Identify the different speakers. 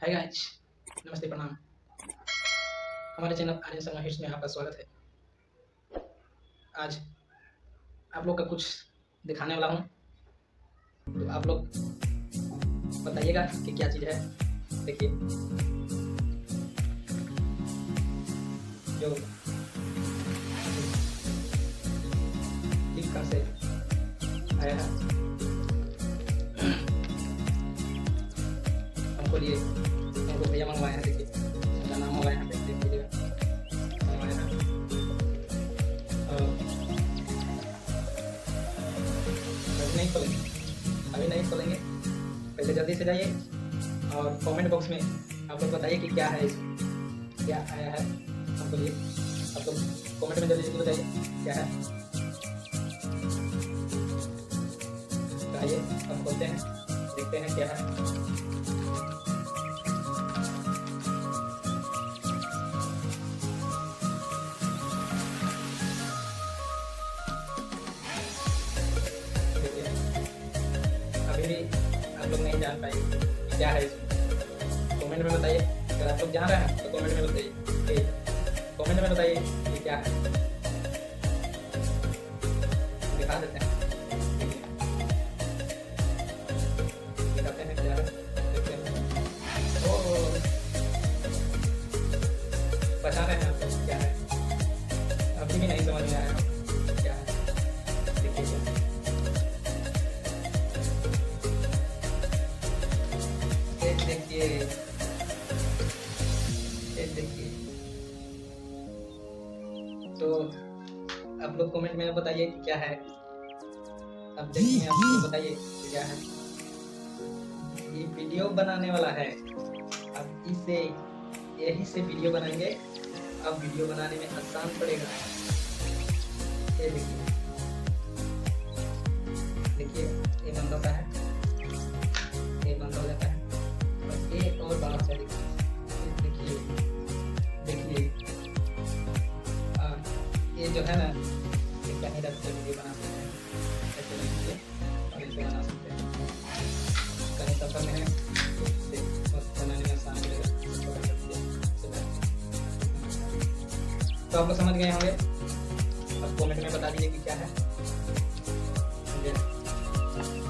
Speaker 1: Hi guys, नमस्ते प्रणाम। हमारे चैनल आर्यन शर्मा हिट्स में आपका स्वागत है। आज आप लोग का कुछ दिखाने वाला हूँ, तो आप लोग बताइएगा कि क्या चीज़ है। देखिए, जो फ्लिपकार्ट से आया है हमको भैया मंगवाए हैं। देखिए, मेरा नाम होगा यहाँ पे, देख लीजिएगा, मंगवाए हैं। अभी नहीं खोलेंगे, पहले जल्दी से जाइए और कमेंट बॉक्स में आप लोग बताइए कि क्या है, इसमें क्या आया है हमको लिए। आप लोग कमेंट में जल्दी जल्दी बताइए क्या है। आइए हम खोलते हैं, देखते हैं क्या है। अभी भी आप लोग नहीं जान पाए क्या है इसमें। कमेंट में बताइए, अगर आप लोग जान रहे हैं तो कमेंट में बताइए, कमेंट में बताइए कि क्या है। दिखा देते हैं, दिखाते हैं क्या है, देखते हैं। ओ, बता रहे हैं आप लोग क्या है, अभी भी नहीं समझ में आया क्या है। देखिए, देखिए तो आप लोग कमेंट में बताइए कि क्या है। अब देखिए, आप लोग बताइए कि क्या है। ये वीडियो बनाने वाला है। अब इसे यही से वीडियो बनाएंगे। अब वीडियो बनाने में आसान पड़ेगा। ये देखिए, ये बंद होता है, ये बंद हो जाता है, और ये और बाहर से देखिए, ये जो है ना, ये कहीं रख के वीडियो बना सकते हैं, ऐसे रखिए और इसे बना सकते हैं। कहीं सफर में है इसे बनाने में आसान रहेगा। तो आप लोग समझ गए होंगे। अब कमेंट में बता दीजिए कि क्या है।